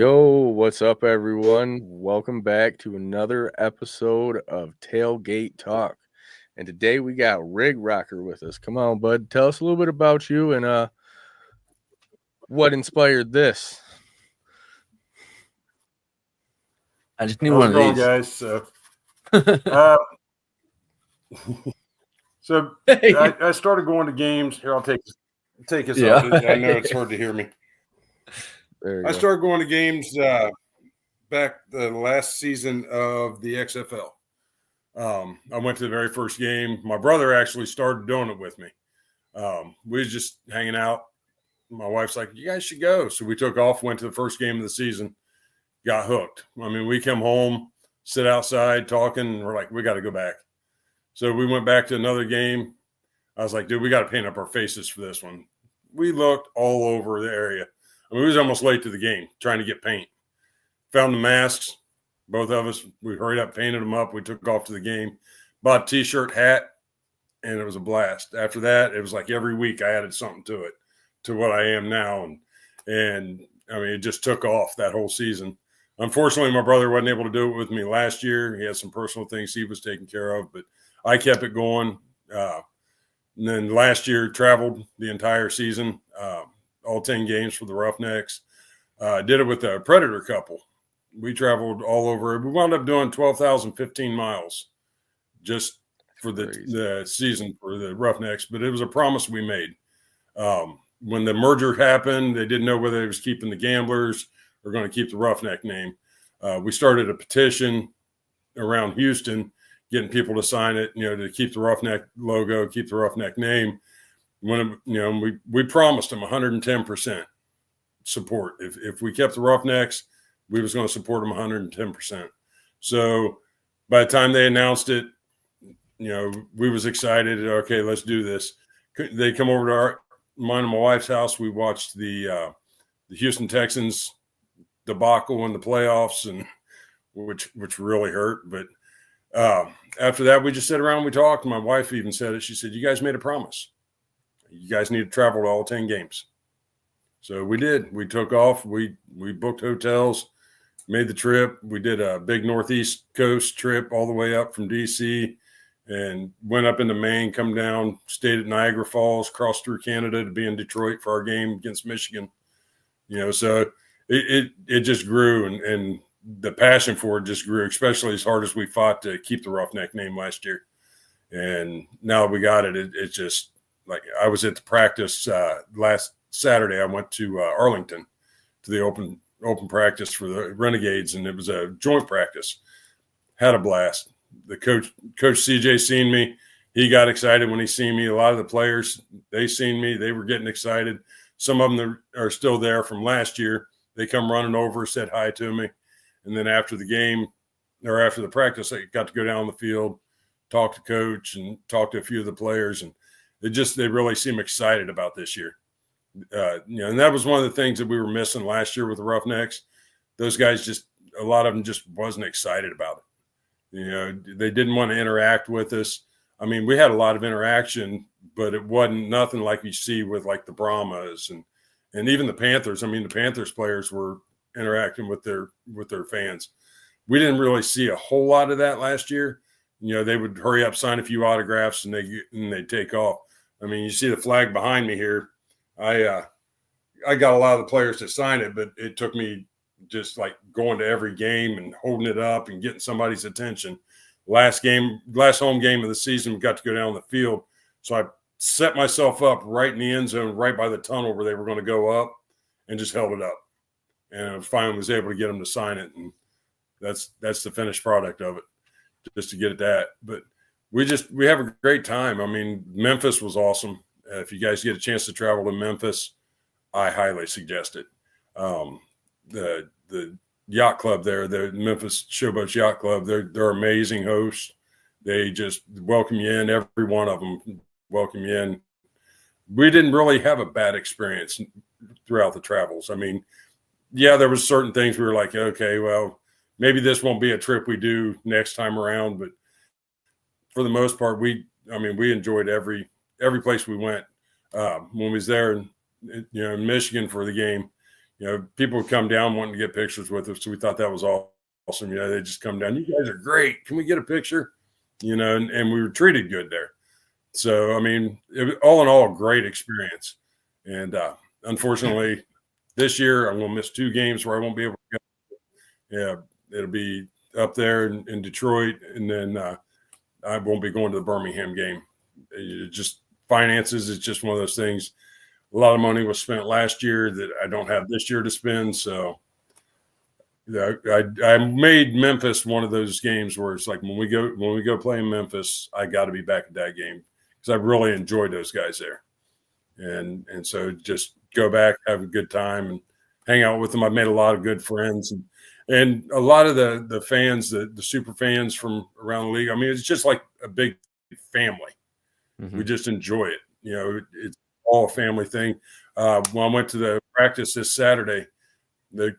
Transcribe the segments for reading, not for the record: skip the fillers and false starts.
Yo, what's up, everyone? Welcome back to another episode of Tailgate Talk. And today we got ROCKER with us. Come on, bud. Tell us a little bit about you and what inspired this. I just need How's one it of going, these. guys? So I started going to games. Here, I'll take us Yeah. off. I know it's hard to hear me. There you I go. started going to games back the last season of the XFL. I went to the very first game. My brother actually started doing it with me. We was just hanging out. My wife's like, "You guys should go." So we took off, went to the first game of the season, got hooked. I mean, we come home, sit outside talking, and we're like, we got to go back. So we went back to another game. I was like, dude, we got to paint up our faces for this one. We looked all over the area. I mean, we was almost late to the game trying to get paint. Found the masks. Both of us, we hurried up, painted them up. We took off to the game, bought a T-shirt, hat, and it was a blast. After that, it was like every week I added something to it, to what I am now. And I mean, it just took off that whole season. Unfortunately, my brother wasn't able to do it with me last year. He had some personal things he was taking care of, but I kept it going. And then last year, traveled the entire season, all 10 games for the Roughnecks. Did it with a Predator couple. We traveled all over. We wound up doing 12,015 miles just for the season for the Roughnecks, but it was a promise we made. When the merger happened, they didn't know whether they was keeping the Gamblers or going to keep the Roughneck name. We started a petition around Houston, getting people to sign it, to keep the Roughneck logo, keep the Roughneck name. When we promised them 110% support. If we kept the Roughnecks, we was going to support them 110%. So by the time they announced it, we was excited. Okay, let's do this. They come over to mine and my wife's house. We watched the Houston Texans debacle in the playoffs, and which really hurt. But after that, we just sat around and we talked. My wife even said it. She said, "You guys made a promise. You guys need to travel to all 10 games." So we did. We took off. We booked hotels, made the trip. We did a big Northeast Coast trip all the way up from D.C. and went up into Maine, come down, stayed at Niagara Falls, crossed through Canada to be in Detroit for our game against Michigan. So it just grew, and the passion for it just grew, especially as hard as we fought to keep the Roughneck name last year. And now we got it. It's just like I was at the practice last Saturday. I went to Arlington to the open practice for the Renegades, and it was a joint practice. Had a blast. The coach CJ seen me. He got excited when he seen me. A lot of the players, they seen me. They were getting excited. Some of them are still there from last year. They come running over, said hi to me. And then after the game or after the practice, I got to go down the field, talk to coach and talk to a few of the players. And they really seem excited about this year. And that was one of the things that we were missing last year with the Roughnecks. Those guys a lot of them just wasn't excited about it. They didn't want to interact with us. I mean, we had a lot of interaction, but it wasn't nothing like you see with like the Brahmas and even the Panthers. I mean, the Panthers players were interacting with their fans. We didn't really see a whole lot of that last year. They would hurry up, sign a few autographs, and they'd take off. I mean, you see the flag behind me here. I got a lot of the players to sign it, but it took me just like going to every game and holding it up and getting somebody's attention. Last home game of the season, we got to go down the field. So I set myself up right in the end zone, right by the tunnel where they were going to go up, and just held it up. And I finally was able to get them to sign it. And that's the finished product of it, just to get at that. But we have a great time. I mean, Memphis was awesome. If you guys get a chance to travel to Memphis, I highly suggest it. The yacht club there, the Memphis Showboats Yacht Club, they're amazing hosts. They just welcome you in. Every one of them welcome you in. We didn't really have a bad experience throughout the travels. I mean, yeah, there was certain things we were like, okay, well, maybe this won't be a trip we do next time around. But for the most part, we enjoyed every place we went. When we was there in Michigan for the game, people would come down wanting to get pictures with us. So we thought that was awesome. They just come down. You guys are great. Can we get a picture? And we were treated good there. So, I mean, it was all in all a great experience. And unfortunately, this year I'm going to miss 2 games where I won't be able to go. Yeah, it'll be up there in Detroit, and then I won't be going to the Birmingham game. Just finances is just one of those things. A lot of money was spent last year that I don't have this year to spend. So I made Memphis one of those games where it's like when we go play in Memphis, I got to be back at that game because I really enjoyed those guys there. And so just go back, have a good time, and hang out with them. I've made a lot of good friends, and a lot of the fans, the super fans from around the league. I mean, it's just like a big family. Mm-hmm. We just enjoy it. It's all a family thing. When I went to the practice this Saturday, the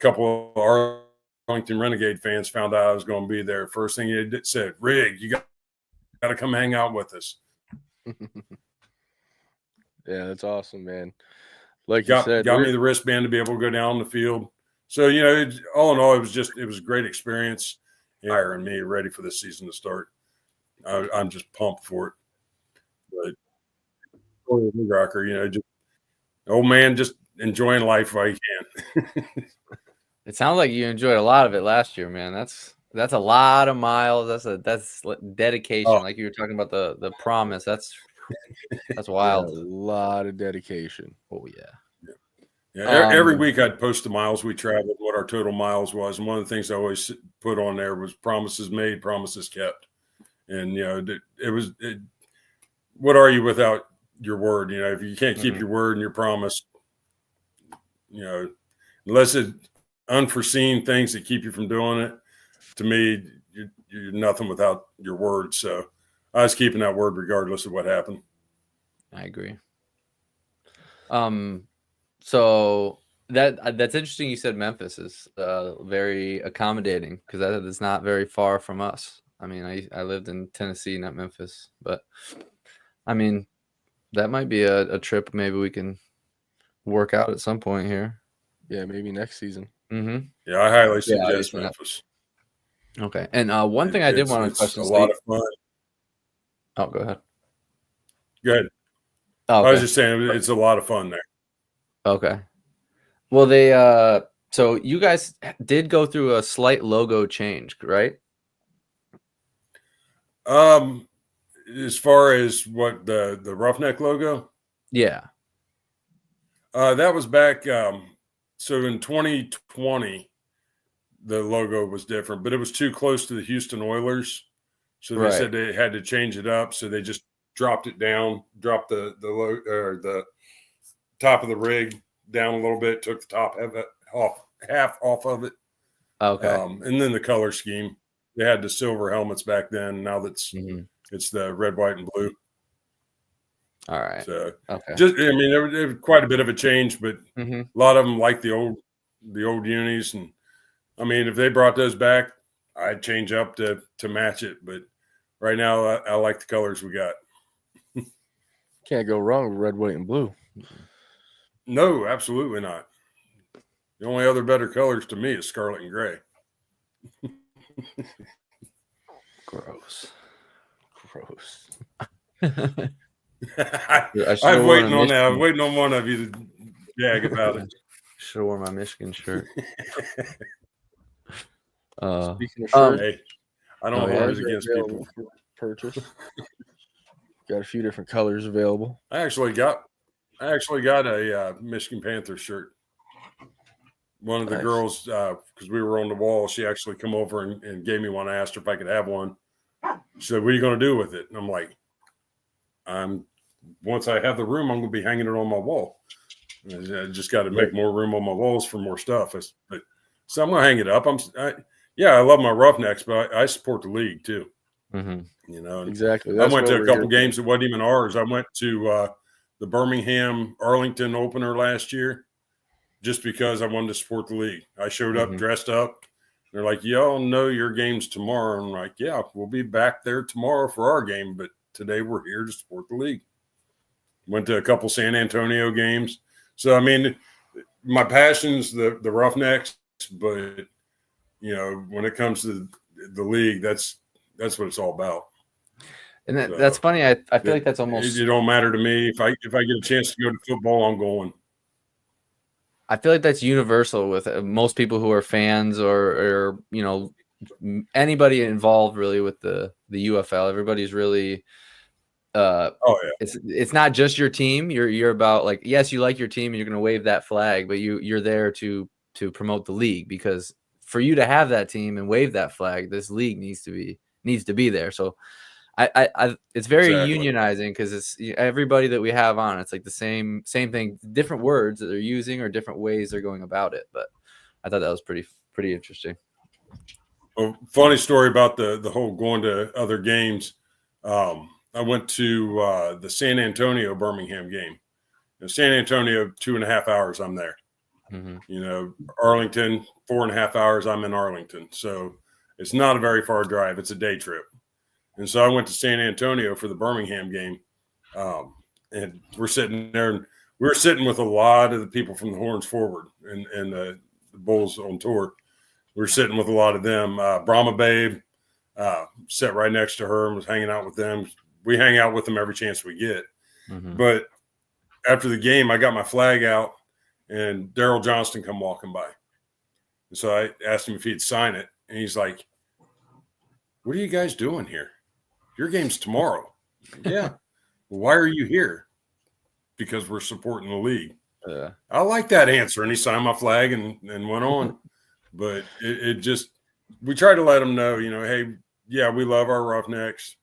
couple of Arlington Renegade fans found out I was going to be there. First thing they said, "Rig, you got to come hang out with us." Yeah, that's awesome, man. Like you said, got me the wristband to be able to go down the field. So, all in all, it was a great experience. And me ready for this season to start. I'm just pumped for it. But Rocker, just old man, just enjoying life while you can. It sounds like you enjoyed a lot of it last year, man. That's a lot of miles. That's dedication. Oh. Like you were talking about the promise. That's wild. Yeah, a lot of dedication. Oh yeah. Yeah, every week I'd post the miles we traveled, what our total miles was, and one of the things I always put on there was promises made, promises kept. And what are you without your word? If you can't keep your word and your promise, unless it's unforeseen things that keep you from doing it, to me, you're nothing without your word. So I was keeping that word regardless of what happened. I agree. So that's interesting. You said Memphis is very accommodating because that is not very far from us. I mean, I lived in Tennessee, not Memphis, but I mean, that might be a trip maybe we can work out at some point here. Yeah, maybe next season. Mm-hmm. Yeah, I highly suggest Memphis. Okay, and one thing I did want to question. It's a lot of fun. Oh, go ahead. Good. Oh, okay. I was just saying it's a lot of fun there. Okay. Well, they so you guys did go through a slight logo change, right? As far as what the Roughneck logo? Yeah. That was back so in 2020 the logo was different, but it was too close to the Houston Oilers. So they said they had to change it up, so they just dropped it down, dropped the top of the rig down a little bit, took the top half off of it. Okay. And then the color scheme. They had the silver helmets back then. Now it's the red, white, and blue. All right. So okay. There was quite a bit of a change, but Mm-hmm. a lot of them like the old unis. And I mean, if they brought those back, I'd change up to match it. But right now, I like the colors we got. Can't go wrong with red, white, and blue. No, absolutely not. The only other better colors to me is scarlet and gray. Gross. I'm waiting on that. I'm waiting on one of you to jag about it. Should have worn my Michigan shirt. Speaking of shirts, hey, I don't hold it against people. For purchase. Got a few different colors available. I actually got a Michigan Panther shirt. One of the girls, because we were on the wall, she actually come over and gave me one. I asked her if I could have one. She said, "What are you going to do with it?" And I'm like, once I have the room, I'm going to be hanging it on my wall. I just got to make more room on my walls for more stuff. So I'm going to hang it up. I love my Roughnecks, but I support the league too. Mm-hmm. Exactly. I went to a couple games that wasn't even ours. I went to the Birmingham Arlington opener last year just because I wanted to support the league. I showed up, dressed up. They're like, "Y'all know your game's tomorrow." I'm like, "Yeah, we'll be back there tomorrow for our game, but today we're here to support the league." Went to a couple San Antonio games. So, I mean, my passion's the Roughnecks, but when it comes to the league, that's what it's all about. And that's funny. I feel like that's almost. It don't matter to me if I get a chance to go to football, I'm going. I feel like that's universal with most people who are fans or anybody involved really with the UFL. Everybody's really. It's not just your team. You're about like, yes, you like your team and you're going to wave that flag, but you're there to promote the league, because for you to have that team and wave that flag, this league needs to be there. So I it's very unionizing, because it's everybody that we have on. It's like the same thing, different words that they're using or different ways they're going about it. But I thought that was pretty interesting. A funny story about the whole going to other games. I went to the San Antonio Birmingham game. In San Antonio, 2.5 hours, I'm there. Mm-hmm. Arlington, 4.5 hours, I'm in Arlington. So it's not a very far drive. It's a day trip. And so I went to San Antonio for the Birmingham game. And we're sitting there, and we were sitting with a lot of the people from the Horns Forward and the Bulls on tour. We were sitting with a lot of them. Brahma Babe sat right next to her and was hanging out with them. We hang out with them every chance we get. Mm-hmm. But after the game, I got my flag out, and Daryl Johnston come walking by. And so I asked him if he'd sign it. And he's like, "What are you guys doing here? Your game's tomorrow." Yeah. "Well, why are you here?" "Because we're supporting the league." I like that answer. And he signed my flag and went on. But it just, we try to let them know, hey, yeah, we love our Roughnecks,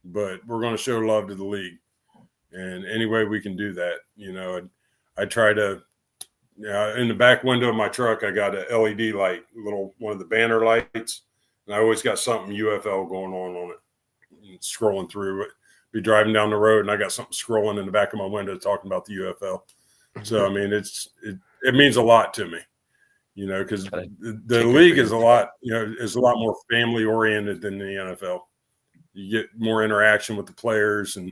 but we're going to show love to the league. And any way we can do that, and I try to, in the back window of my truck, I got an LED light, one of the banner lights, and I always got something UFL going on it, and scrolling through it. Be driving down the road, and I got something scrolling in the back of my window talking about the UFL. So, I mean, it means a lot to me, because the league is a lot more family oriented than the NFL. You get more interaction with the players and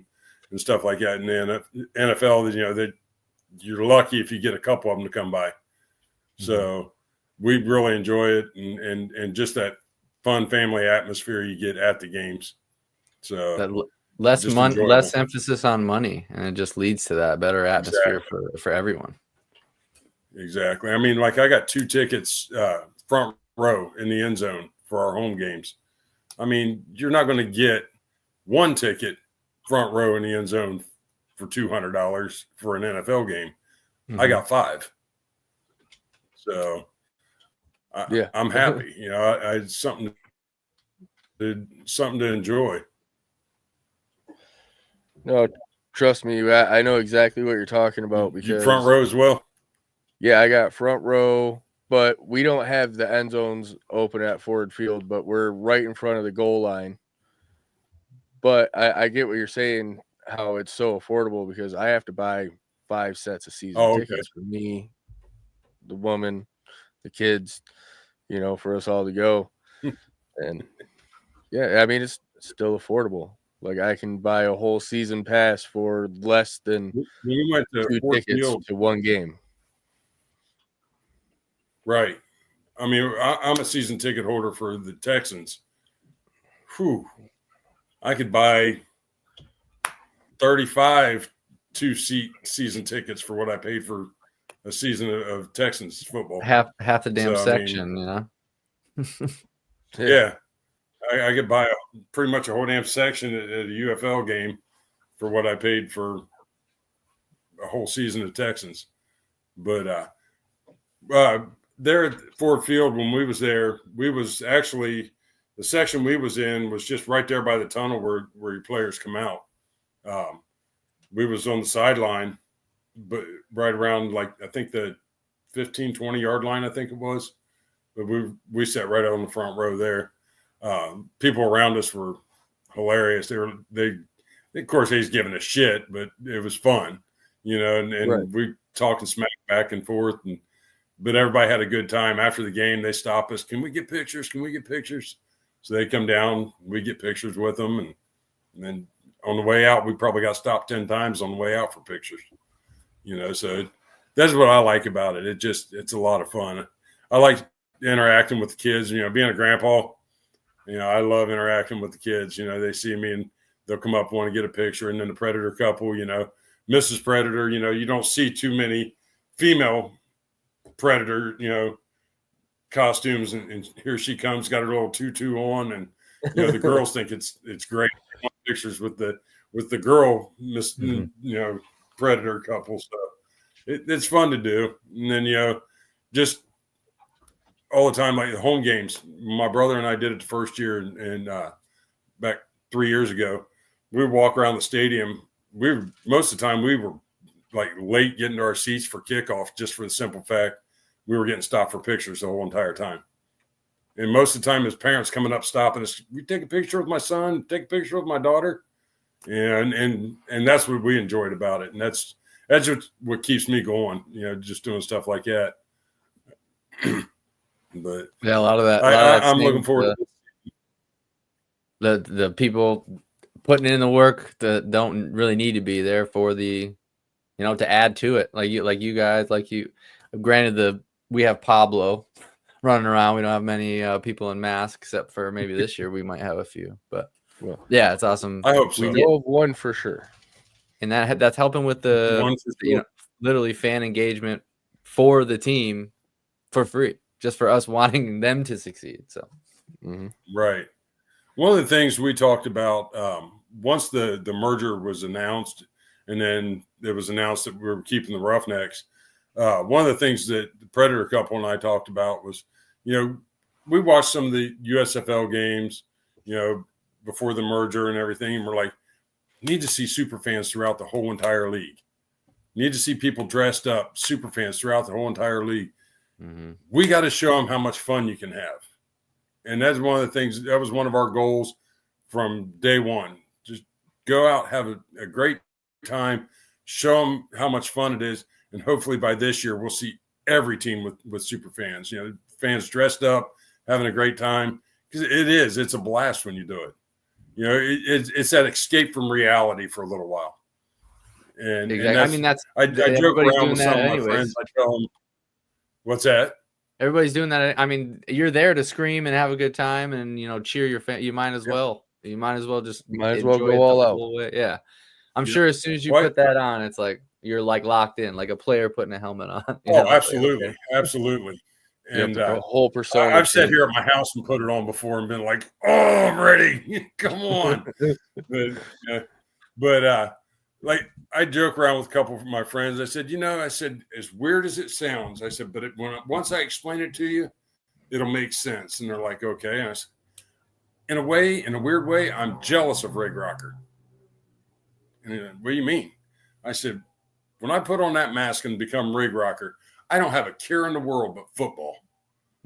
stuff like that. And then NFL, that you're lucky if you get a couple of them to come by. Mm-hmm. So we really enjoy it, and just that fun family atmosphere you get at the games. So less emphasis on money, and it just leads to that better atmosphere for everyone. Exactly. I mean, like, I got 2 tickets front row in the end zone for our home games. I mean, you're not going to get 1 ticket front row in the end zone for $200 for an NFL game. Mm-hmm. I got 5. So I'm happy. I had something to enjoy. No, trust me, I know exactly what you're talking about, because you front row as well. Yeah, I got front row, but we don't have the end zones open at Ford Field, but we're right in front of the goal line. But I get what you're saying, how it's so affordable, because I have to buy 5 sets of season tickets for me, the woman, the kids, for us all to go. And yeah, I mean, it's still affordable. Like, I can buy a whole season pass for less than we went to 2 tickets Field to 1 game. Right. I mean, I'm a season ticket holder for the Texans. Whew. I could buy 35 2-seat season tickets for what I paid for a season of Texans football. Half the damn section, Yeah. I could buy pretty much a whole damn section at a UFL game for what I paid for a whole season of Texans. But there at Ford Field, when we was there, we was actually, the section we was in was just right there by the tunnel where your players come out. We was on the sideline, but right around, like, I think the 15, 20-yard line, I think it was. But we sat right on the front row there. People around us were hilarious. They of course, he's giving a shit, but it was fun, and right. We talking smack back and forth, but everybody had a good time. After the game, they stop us. Can we get pictures? Can we get pictures? So they come down, we get pictures with them. And then on the way out, we probably got stopped 10 times on the way out for pictures, so that's what I like about it. It's a lot of fun. I like interacting with the kids. Being a grandpa, I love interacting with the kids. They see me and they'll come up, want to get a picture, and then the predator couple. Mrs. Predator. You don't see too many female predator. Costumes, and here she comes, got her little tutu on, and the girls think it's great. Pictures with the girl, predator couple. So it's fun to do. And then just all the time, like the home games. My brother and I did it the first year, and back 3 years ago, we would walk around the stadium. Most of the time we were like late getting to our seats for kickoff, just for the simple fact we were getting stopped for pictures the whole entire time. And most of the time, his parents coming up, stopping us. We take a picture with my son, take a picture with my daughter. And that's what we enjoyed about it. And that's what keeps me going, just doing stuff like that. But yeah, a lot of that. I'm looking forward to the people putting in the work that don't really need to be there for the, to add to it. Like you guys, granted we have Pablo running around. We don't have many people in masks, except for maybe this year we might have a few. But yeah, it's awesome. I hope so. We know of one for sure, and that's helping with the literally fan engagement for the team for free, just for us wanting them to succeed. So right. One of the things we talked about once the merger was announced, and then it was announced that we were keeping the Roughnecks. One of the things that the Predator couple and I talked about was, we watched some of the USFL games, before the merger and everything. And we're like, need to see super fans throughout the whole entire league. Need to see people dressed up, super fans throughout the whole entire league. Mm-hmm. We got to show them how much fun you can have. And that's one of the things, that was one of our goals from day one. Just go out, have a great time, show them how much fun it is. And hopefully by this year, we'll see every team with super fans, fans dressed up, having a great time. Because it's a blast when you do it. It's that escape from reality for a little while. And, exactly. I joke around with some of my friends. I tell them, what's that? Everybody's doing that. I mean, you're there to scream and have a good time and, cheer your fan. You might as well. You might as well go all out. Yeah. I'm sure as soon as you put that on, it's like you're like locked in, like a player putting a helmet on. Absolutely. Like, okay. Absolutely. And the whole persona. I've sat here at my house and put it on before and been like, "Oh, I'm ready! Come on!" but like I joke around with a couple of my friends. I said, as weird as it sounds, I said, but once I explain it to you, it'll make sense. And they're like, "Okay." And I said, in a weird way, I'm jealous of Rig Rocker. And what do you mean? I said, when I put on that mask and become Rig Rocker, I don't have a care in the world but football.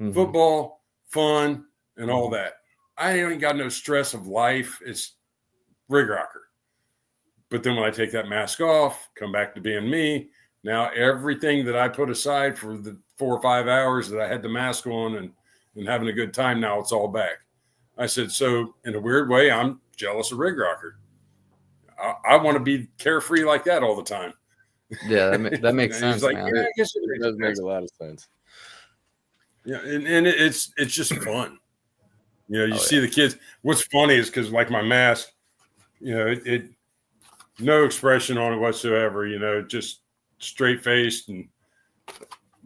Mm-hmm. Football, fun, and all that. I ain't got no stress of life. It's Rig Rocker. But then when I take that mask off, come back to being me, now everything that I put aside for the 4 or 5 hours that I had the mask on and having a good time, now it's all back. I said, so in a weird way, I'm jealous of Rig Rocker. I want to be carefree like that all the time. Yeah, that makes sense. Like, man. I guess it does make a lot of sense. Yeah, and it's just fun. You see the kids. What's funny is because like my mask, it no expression on it whatsoever. Just straight faced, and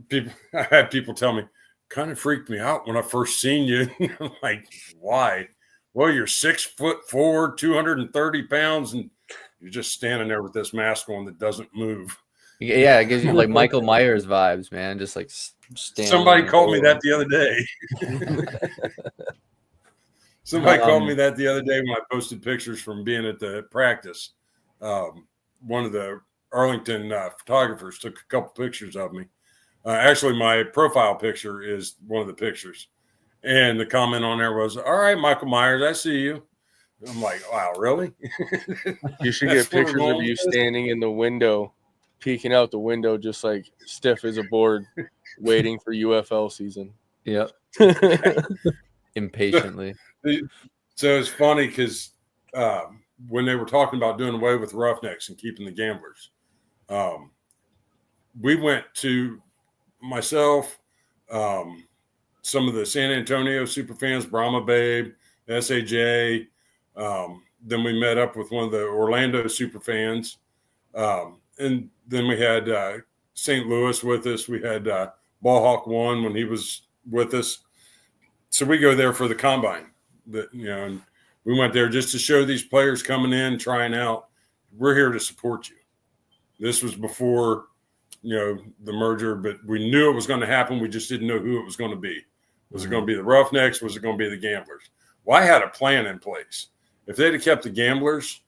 people. I had people tell me, kind of freaked me out when I first seen you. I'm like, why? Well, you're 6'4", 230 pounds, and you're just standing there with this mask on that doesn't move. Yeah, it gives you like Michael Myers vibes, man. Just like standing. Somebody called me that the other day. Somebody called me that the other day when I posted pictures from being at the practice. One of the Arlington photographers took a couple pictures of me. Actually, my profile picture is one of the pictures. And the comment on there was, "All right, Michael Myers, I see you." I'm like, wow, really? You should get pictures of you standing in the window, peeking out the window, just like stiff as a board, waiting for UFL season. Yep. Impatiently. So it's funny because when they were talking about doing away with Roughnecks and keeping the gamblers, we went to myself, some of the San Antonio superfans, Brahma Babe, SAJ. Then we met up with one of the Orlando superfans. And then we had St. Louis with us. We had Ballhawk One when he was with us. So we go there for the combine. And we went there just to show these players coming in, trying out, we're here to support you. This was before, the merger, but we knew it was going to happen. We just didn't know who it was going to be. Was it going to be the Roughnecks? Was it going to be the Gamblers? Well, I had a plan in place. If they'd have kept the Gamblers,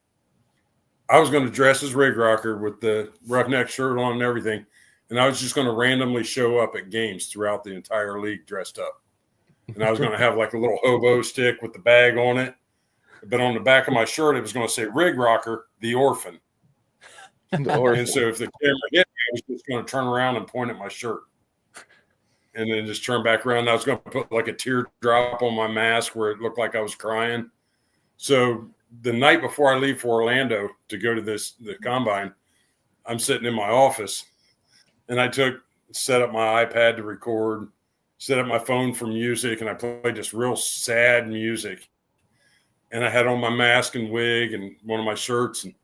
I was going to dress as Rig Rocker with the Roughneck shirt on and everything, and I was just going to randomly show up at games throughout the entire league dressed up. And I was going to have like a little hobo stick with the bag on it. But on the back of my shirt, it was going to say Rig Rocker, the Orphan. And so if the camera hit me, I was just going to turn around and point at my shirt. And then just turn back around. I was going to put like a teardrop on my mask where it looked like I was crying. So the night before I leave for Orlando to go to the combine, I'm sitting in my office, and set up my iPad to record, set up my phone for music, and I played this real sad music. And I had on my mask and wig and one of my shirts, and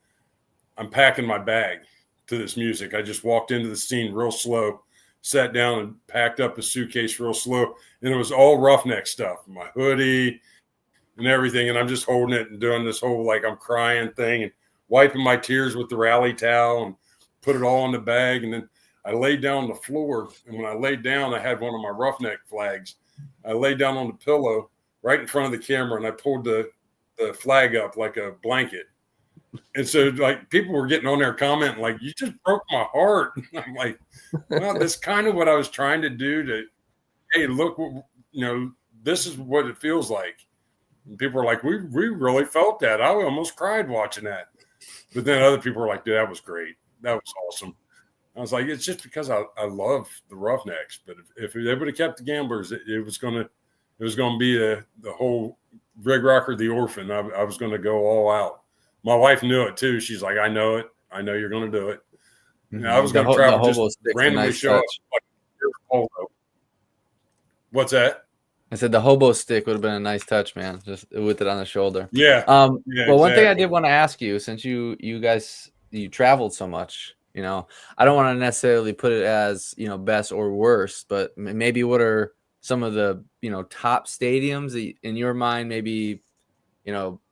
I'm packing my bag to this music. I just walked into the scene real slow, sat down and packed up a suitcase real slow, and it was all Roughneck stuff, my hoodie and everything. And I'm just holding it and doing this whole like I'm crying thing and wiping my tears with the rally towel and put it all in the bag. And then I laid down on the floor, and when I laid down, I had one of my Roughneck flags. I laid down on the pillow right in front of the camera, and I pulled the flag up like a blanket. And so like people were getting on there commenting like, you just broke my heart. I'm like, well, that's kind of what I was trying to do hey, look, this is what it feels like. And people were like, we really felt that. I almost cried watching that. But then other people were like, dude, that was great. That was awesome. I was like, it's just because I love the Roughnecks. But if they would have kept the Gamblers, it was going to be the whole Rig Rocker, the Orphan. I was going to go all out. My wife knew it too. She's like, I know it. I know you're going to do it. Mm-hmm. I was going to travel just randomly show up. Like, what's that? I said the hobo stick would have been a nice touch, man. Just with it on the shoulder. Yeah. Well, exactly. One thing I did want to ask you, since you guys traveled so much, I don't want to necessarily put it as best or worst, but maybe what are some of the top stadiums that in your mind, maybe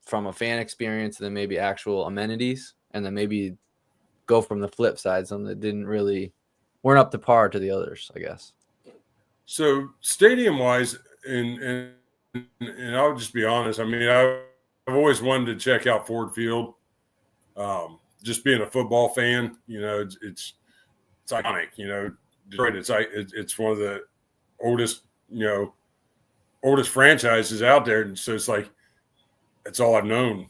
from a fan experience, and then maybe actual amenities, and then maybe go from the flip side, some that weren't up to par to the others, I guess. So stadium wise, and I'll just be honest. I mean, I've always wanted to check out Ford Field. Just being a football fan, it's iconic. Detroit, it's one of the oldest franchises out there, and so it's like it's all I've known.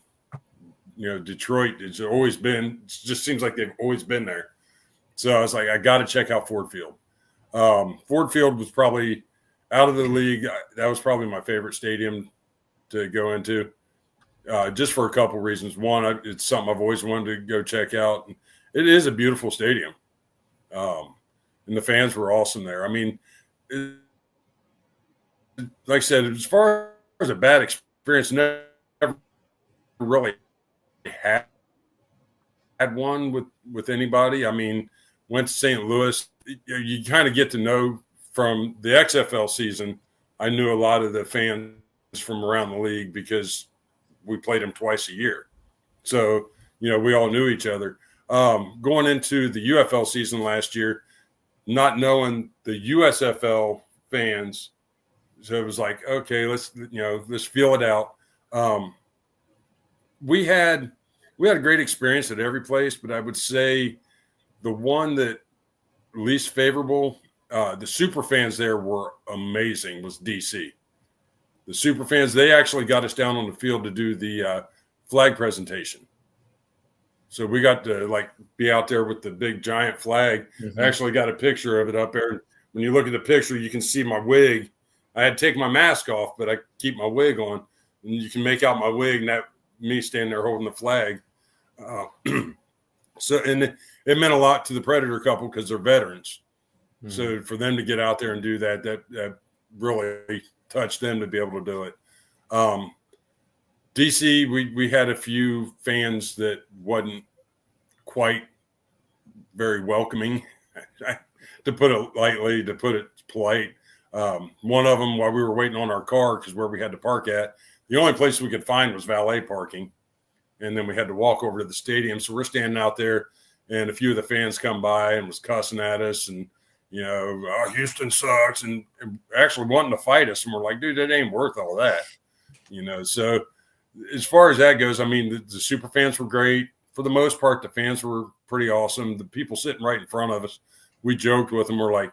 Detroit, it just seems like they've always been there. So I was like, I got to check out Ford Field. Ford Field was probably out of the league. That was probably my favorite stadium to go into, just for a couple of reasons. One, it's something I've always wanted to go check out. It is a beautiful stadium. And the fans were awesome there. I mean, like I said, as far as a bad experience, never really had one with anybody. I mean, went to St. Louis. You kind of get to know from the XFL season. I knew a lot of the fans from around the league because we played them twice a year. So, we all knew each other. Going into the UFL season last year, not knowing the USFL fans, so it was like, okay, let's feel it out. We had a great experience at every place, but I would say the one that least favorable, the super fans there were amazing, was DC. The super fans, they actually got us down on the field to do the flag presentation. So we got to be out there with the big giant flag. Mm-hmm. I actually got a picture of it up there. When you look at the picture, you can see my wig. I had to take my mask off, but I keep my wig on, and you can make out my wig and that me standing there holding the flag. So, and it meant a lot to the Predator couple because they're veterans. Mhm. So for them to get out there and do that really touched them to be able to do it. DC, we had a few fans that wasn't quite very welcoming, to put it lightly, to put it polite. One of them, while we were waiting on our car, because where we had to park at, the only place we could find was valet parking. And then we had to walk over to the stadium. So we're standing out there, and a few of the fans come by and was cussing at us and, oh, Houston sucks, and actually wanting to fight us. And we're like, dude, that ain't worth all that. So as far as that goes, I mean, the super fans were great. For the most part, the fans were pretty awesome. The people sitting right in front of us, we joked with them. We're like,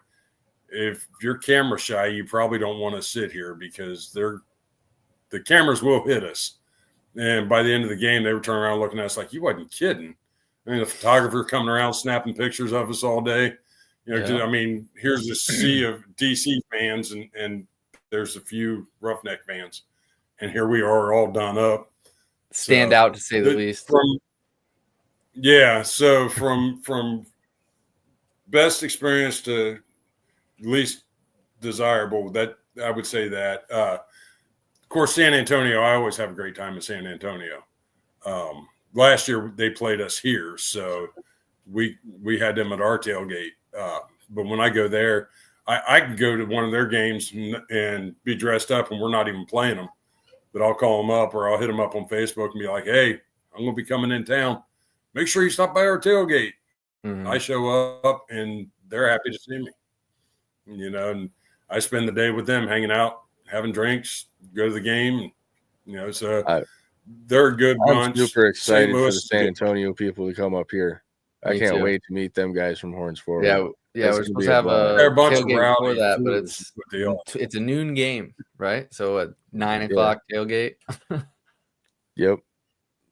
if you're camera shy, you probably don't want to sit here because the cameras will hit us. And by the end of the game, they were turning around looking at us like, you wasn't kidding. I mean, the photographer coming around snapping pictures of us all day. I mean, here's a sea of DC fans and there's a few Roughneck fans. And here we are all done up. Stand out, to say the least. So from best experience to least desirable, that I would say that. Of course, San Antonio, I always have a great time in San Antonio. Last year they played us here, so we had them at our tailgate. But when I go there, I can go to one of their games and be dressed up, and we're not even playing them. But I'll call them up or I'll hit them up on Facebook and be like, hey, I'm going to be coming in town. Make sure you stop by our tailgate. Mm-hmm. I show up and they're happy to see me. And I spend the day with them hanging out, having drinks, go to the game. So they're a good bunch. I'm super excited for the San Antonio people to come up here. I can't wait to meet them guys from Horns Forward. Yeah, we're supposed to have a bunch of tailgate before that, but it's a noon game, right? So at 9 o'clock tailgate. Yep,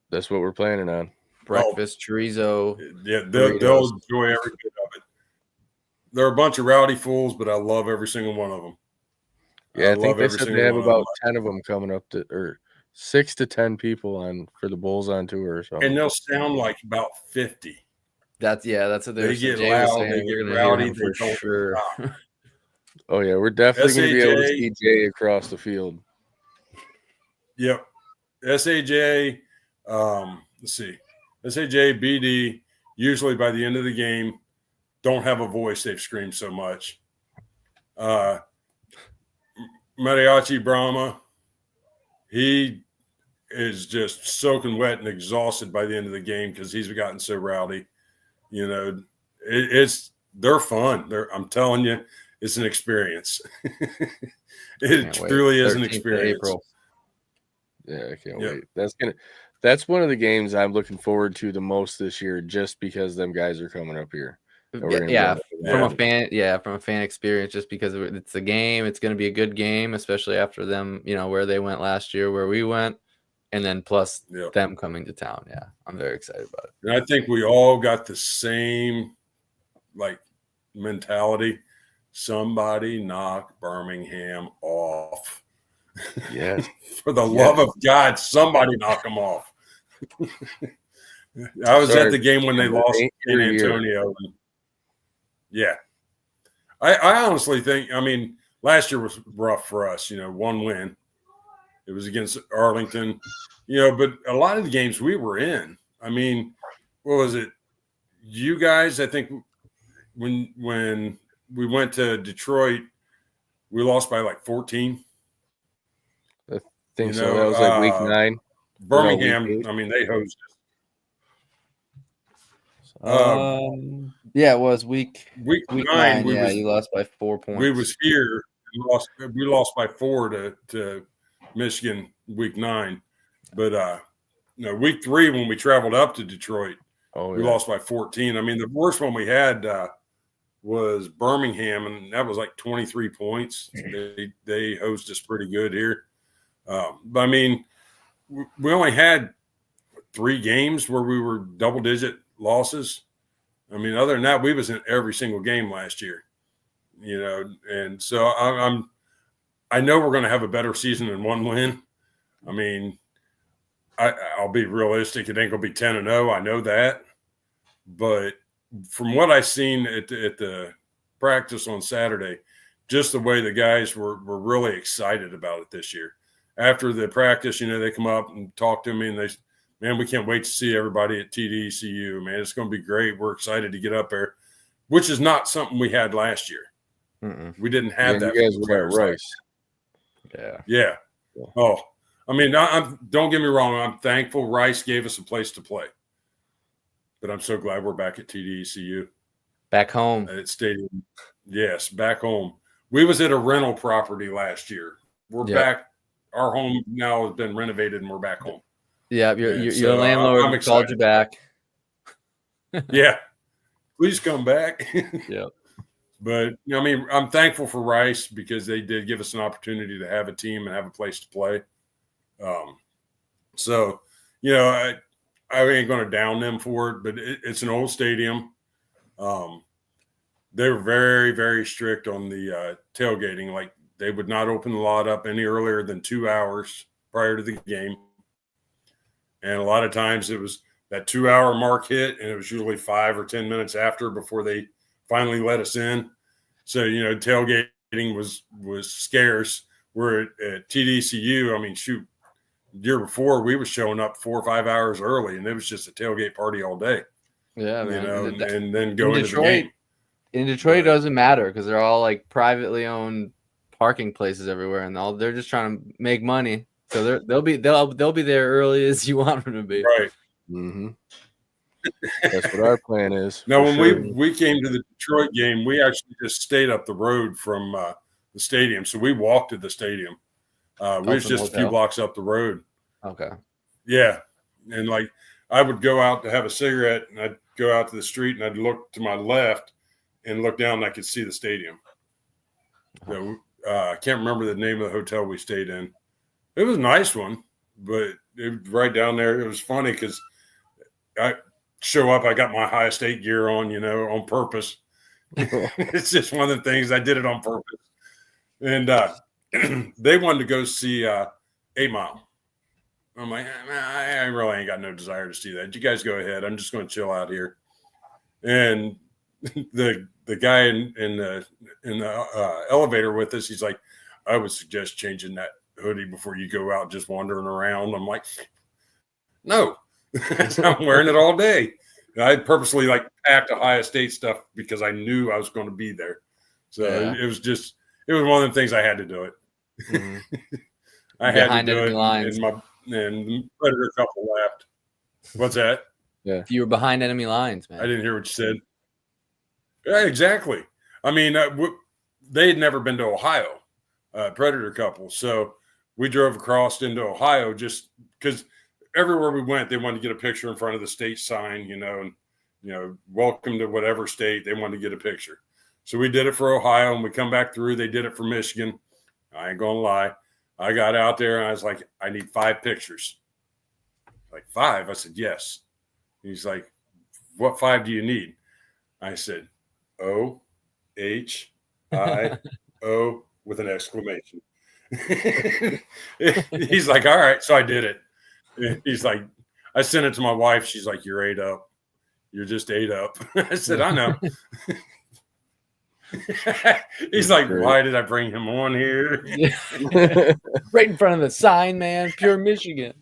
that's what we're planning on. Breakfast, chorizo. Yeah, they'll enjoy every bit of it. They're a bunch of rowdy fools, but I love every single one of them. Yeah, I think they said they have about 10 of them coming up or 6 to 10 people for the Bulls on tour or something. And they'll sound like about 50. That's what they get loud, they get rowdy, for sure. Oh yeah, we're definitely going to be able to see Jay across the field. Yep, SAJ. Let's see, SAJ, BD. Usually by the end of the game, don't have a voice. They've screamed so much. Mariachi Brahma, he is just soaking wet and exhausted by the end of the game because he's gotten so rowdy. They're fun. I'm telling you, it's an experience. It truly is an experience. April. Yeah, I can't wait. That's one of the games I'm looking forward to the most this year, just because them guys are coming up here. From a fan experience, just because it's a game. It's going to be a good game, especially after them, where they went last year, where we went. And then plus them coming to town. Yeah, I'm very excited about it. And I think we all got the same mentality. Somebody knock Birmingham off. Yeah. For the love of God, somebody knock them off. I was at the game when they lost in Antonio. Yeah. I honestly think, last year was rough for us, one win. It was against Arlington, but a lot of the games we were in, what was it? You guys, I think when we went to Detroit, we lost by 14. I think so. That was week 9. Birmingham, they hosed us. It was week 9. You lost by 4 points. We was here and we lost by 4 to Michigan week 9, but week 3 when we traveled up to Detroit, we lost by 14. The worst one we had was Birmingham, and that was 23 points. They hosted us pretty good here, but we only had 3 games where we were double-digit losses. Other than that, we was in every single game last year, and so I know we're going to have a better season than 1 win. I'll be realistic. It ain't going to be 10-0. I know that. But from what I seen at the practice on Saturday, just the way the guys were really excited about it this year. After the practice, they come up and talk to me, and they, man, we can't wait to see everybody at TDCU. Man, it's going to be great. We're excited to get up there, which is not something we had last year. We didn't have that. You guys were at Rice. Yeah. Oh, I mean, don't get me wrong. I'm thankful Rice gave us a place to play, but I'm so glad we're back at TDCU. Back home at stadium. Yes, back home. We was at a rental property last year. We're back. Our home now has been renovated, and we're back home. Yeah, your landlord called you back. Yeah, please come back. Yeah. But I mean, I'm thankful for Rice because they did give us an opportunity to have a team and have a place to play. So, I ain't going to down them for it, but it's an old stadium. They were very, very strict on the tailgating. Like, they would not open the lot up any earlier than 2 hours prior to the game. And a lot of times it was that 2 hour mark hit, and it was usually 5 or 10 minutes after before they finally let us in. So, tailgating was scarce. We're at TDCU. I mean, shoot, the year before we were showing up 4 or 5 hours early, and it was just a tailgate party all day. Yeah, man. And then go into the game. In Detroit, it doesn't matter because they're all like privately owned parking places everywhere, and they're just trying to make money. So they'll be there early as you want them to be. Right. Mm-hmm. That's what our plan is. Now, when we came to the Detroit game, we actually just stayed up the road from the stadium. So we walked to the stadium. We was just a few blocks up the road. Okay. Yeah. And like, I would go out to have a cigarette, and I'd go out to the street, and I'd look to my left and look down, and I could see the stadium. So, I can't remember the name of the hotel we stayed in. It was a nice one, but it was right down there. It was funny because I show up, I got my Ohio State gear on, on purpose. It's just one of the things. I did it on purpose. And they wanted to go see 8 Mile. I'm like, I really ain't got no desire to see that. You guys go ahead. I'm just going to chill out here. And the guy in the elevator with us, he's like, I would suggest changing that hoodie before you go out just wandering around. I'm like, no, I'm wearing it all day. I purposely packed Ohio State stuff because I knew I was going to be there. So it was one of the things I had to do it. Mm-hmm. I had to do it. And the Predator couple laughed. What's that? Yeah. You were behind enemy lines, man. I didn't hear what you said. Yeah, exactly. I mean, they had never been to Ohio, Predator couple. So we drove across into Ohio just because everywhere we went, they wanted to get a picture in front of the state sign, and, welcome to whatever state. They wanted to get a picture. So we did it for Ohio, and we come back through. They did it for Michigan. I ain't going to lie. I got out there, and I was like, I need 5 pictures. Like, 5? I said, yes. He's like, what 5 do you need? I said, O-H-I-O with an exclamation. He's like, all right. So I did it. He's like, I sent it to my wife. She's like, you're 8 up. You're just 8 up. I said, I know. He's like, why did I bring him on here? Right in front of the sign, man. Pure Michigan.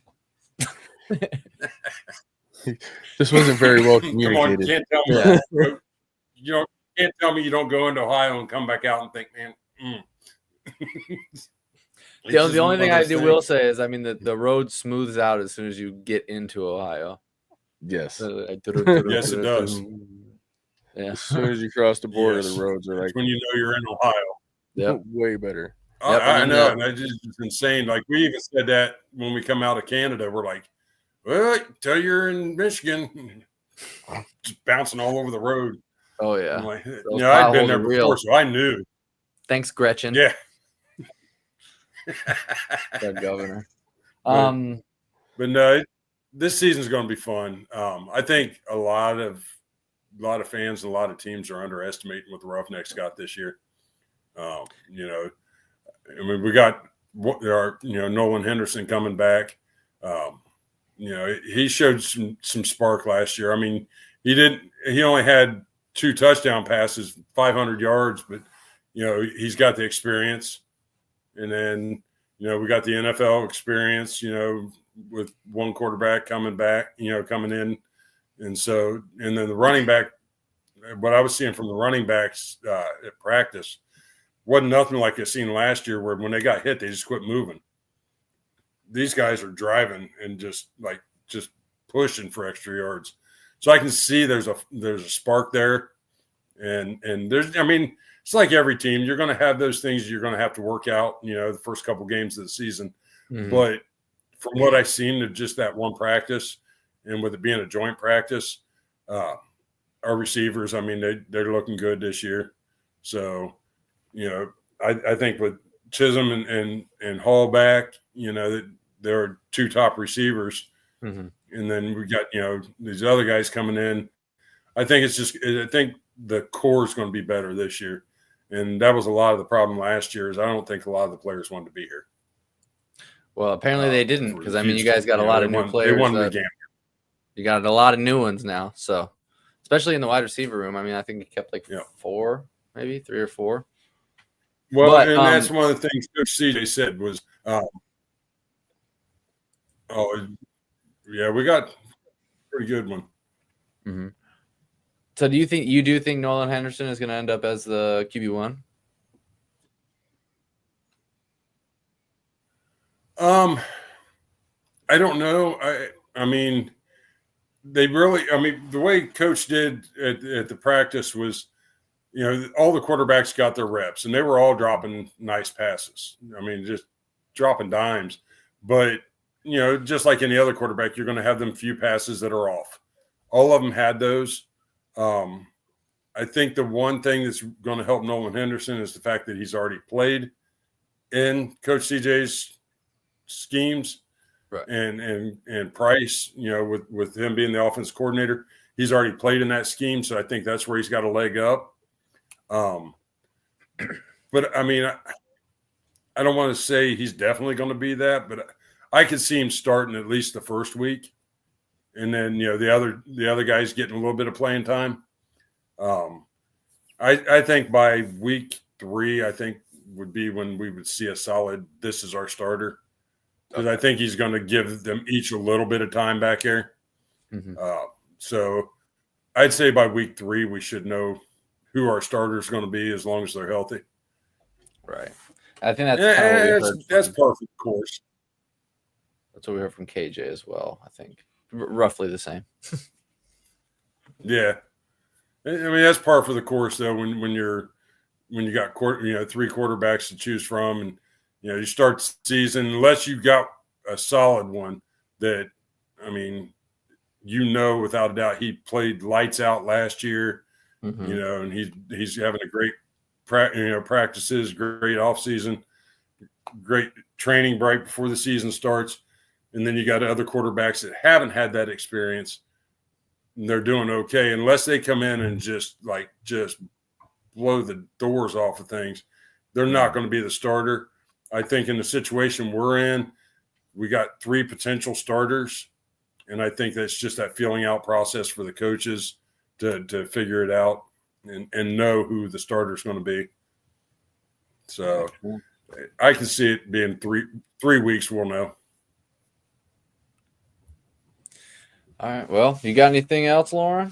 This wasn't very well communicated. Can't tell me, can't tell me you don't go into Ohio and come back out and think, man. The only thing I will say is, I mean, the road smooths out as soon as you get into Ohio. Yes. Yes, it does. Yeah. As soon as you cross the border, the roads are like, that's when you know you're in Ohio. Yep. Way better. I know. And that's just insane. Like, we even said that when we come out of Canada, we're like, well, tell you're in Michigan. Just bouncing all over the road. Oh, yeah. I'm like, I'd been there before, so I knew. Thanks, Gretchen. Yeah. That governor. But no, this season's going to be fun. I think a lot of fans and a lot of teams are underestimating what the Roughnecks got this year. I mean, we got Nolan Henderson coming back. He showed some spark last year. I mean, He only had 2 touchdown passes, 500 yards, but he's got the experience. And then we got the NFL experience. With one quarterback coming in, and then the running back. What I was seeing from the running backs at practice wasn't nothing like I seen last year, where when they got hit, they just quit moving. These guys are driving and just pushing for extra yards. So I can see there's a spark there, and it's like every team. You're going to have those things you're going to have to work out. The first couple games of the season, but from what I've seen of just that one practice, and with it being a joint practice, our receivers, they're looking good this year. So, I think with Chisholm and Hall back, there are 2 top receivers. And then we got, these other guys coming in. I think the core is going to be better this year. And that was a lot of the problem last year, is I don't think a lot of the players wanted to be here. Well, apparently they didn't, because you guys got a lot of new players. They won the game. You got a lot of new ones now. So, especially in the wide receiver room. I think he kept 4, maybe 3 or 4. Well, and that's one of the things Coach CJ said was, we got a pretty good one. Mm-hmm. So do you think Nolan Henderson is going to end up as the QB1? I don't know. The way Coach did at the practice was, all the quarterbacks got their reps, and they were all dropping nice passes. Just dropping dimes. But, just like any other quarterback, you're going to have them few passes that are off. All of them had those. I think the one thing that's going to help Nolan Henderson is the fact that he's already played in Coach CJ's schemes. Right. And Price, with him being the offense coordinator, he's already played in that scheme. So I think that's where he's got a leg up. But I don't want to say he's definitely going to be that, but I could see him starting at least the first week, and then the other guys getting a little bit of playing time. I think by week 3, I think would be when we would see a solid. This is our starter, because I think he's going to give them each a little bit of time back here. Mm-hmm. So I'd say by week 3 we should know who our starter is going to be, as long as they're healthy. Right. I think that's par for the course. That's what we heard from KJ as well. I think roughly the same. Yeah, that's par for the course though. When you got 3 quarterbacks to choose from, and you start the season, unless you got a solid one that without a doubt he played lights out last year. Mm-hmm. And he's having a great practices, great off season, great training right before the season starts. And then you got other quarterbacks that haven't had that experience, and they're doing okay. Unless they come in and just blow the doors off of things, they're not going to be the starter. I think in the situation we're in, we got 3 potential starters, and I think that's just that feeling out process for the coaches to figure it out and know who the starter is going to be. So I can see it being 3 weeks. We'll know. All right. Well, you got anything else, Lauren?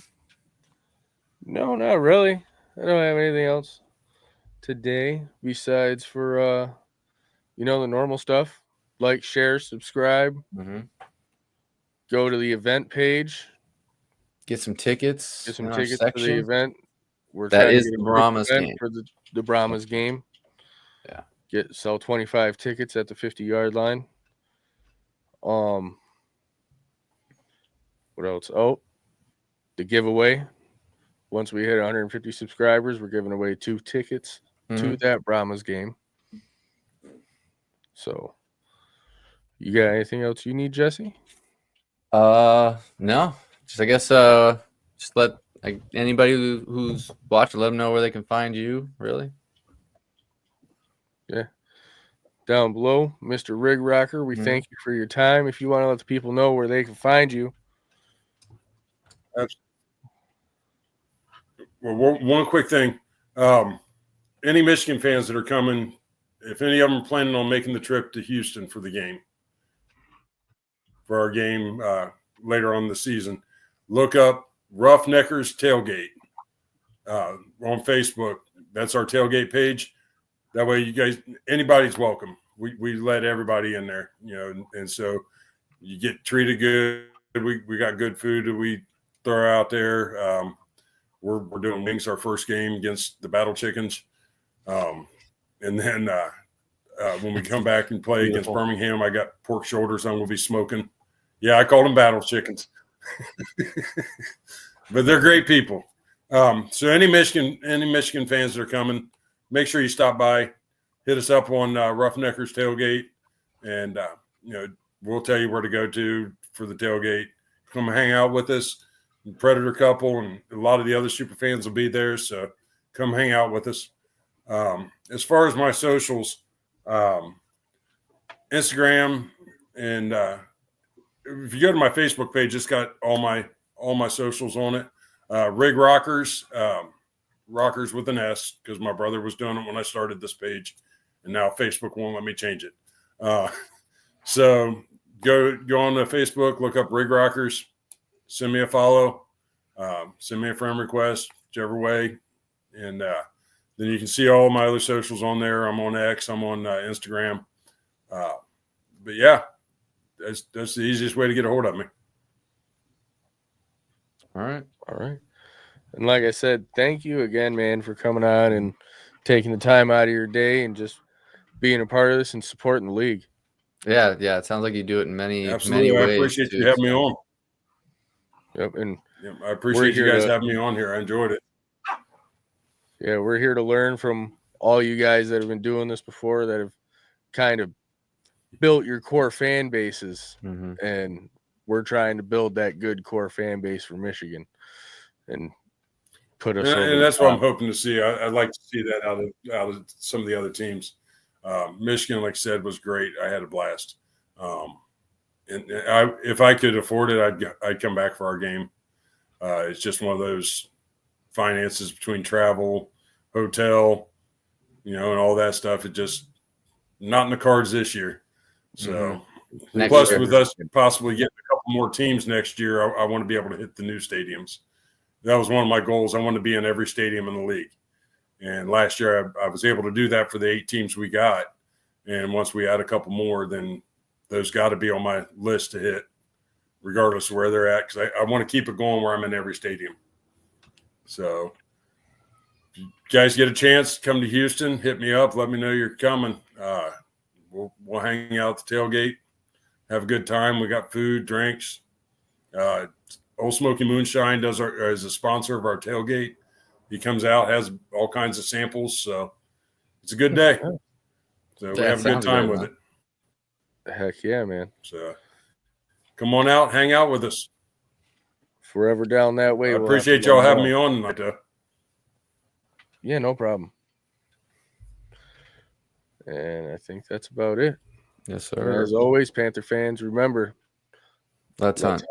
No, not really. I don't have anything else today besides for the normal stuff. Like, share, subscribe. Mm-hmm. Go to the event page. Get some tickets. Get some tickets for the event. We're that is the Brahmas game. For the Brahmas game. Yeah. Sell 25 tickets at the 50-yard line. What else? Oh, the giveaway. Once we hit 150 subscribers, we're giving away 2 tickets to that Brahmas game. So, you got anything else you need, Jesse? No. Just I guess just let anybody who's watching, let them know where they can find you. Really. Yeah. Down below, Mr. Rig Rocker, we thank you for your time. If you want to let the people know where they can find you. Well, one quick thing. Any Michigan fans that are coming, if any of them are planning on making the trip to Houston for our game later on in the season, look up Roughneckers Tailgate on Facebook. That's our tailgate page. That way, you guys, anybody's welcome. We let everybody in there, and so you get treated good. We got good food that we throw out there. We're doing wings our first game against the Battle Chickens, and then when we come back and play against Birmingham, I got pork shoulders I'm going to be smoking. Yeah, I call them Battle Chickens, but they're great people. So any Michigan fans that are coming, make sure you stop by, hit us up on Roughneckers Tailgate, and we'll tell you where to go to for the tailgate. Come hang out with us. Predator Couple and a lot of the other super fans will be there, so come hang out with us. As far as my socials, Instagram, and if you go to my Facebook page, it's got all my socials on it. Rig Rockers, Rockers with an S, because my brother was doing it when I started this page, and now Facebook won't let me change it. So go on to Facebook, look up Rig Rockers, send me a follow, send me a friend request, whichever way, and then you can see all my other socials on there. I'm on X, I'm on Instagram, but yeah, that's the easiest way to get a hold of me. All right. And like I said, thank you again, man, for coming on and taking the time out of your day and just being a part of this and supporting the league. Yeah. It sounds like you do it in many ways. I appreciate you having me on. Yep, and I appreciate you guys having me on here. I enjoyed it. Yeah, we're here to learn from all you guys that have been doing this before, that have kind of built your core fan bases, and we're trying to build that good core fan base for Michigan and put us over. And that's what I'm hoping to see. I'd like to see that out of some of the other teams. Michigan, like I said, was great. I had a blast. If I could afford it, I'd come back for our game. It's just one of those finances between travel, hotel, and all that stuff. It just not in the cards this year. So plus with us possibly getting a couple more teams next year, I want to be able to hit the new stadiums. That was one of my goals. I want to be in every stadium in the league. And last year I was able to do that for the 8 teams we got. And once we add a couple more, then those got to be on my list to hit, regardless of where they're at, because I want to keep it going where I'm in every stadium. So if you guys get a chance, come to Houston, hit me up, let me know you're coming. We'll hang out at the tailgate, have a good time. We got food, drinks. Old Smoky Moonshine is a sponsor of our tailgate. He comes out, has all kinds of samples, so it's a good day. So we have a good time with it. Heck yeah, man. So come on out, hang out with us. Forever down that way. I appreciate y'all having me on tonight. Yeah, no problem. And I think that's about it. Yes, sir. And as always, Panther fans, remember, let's hunt.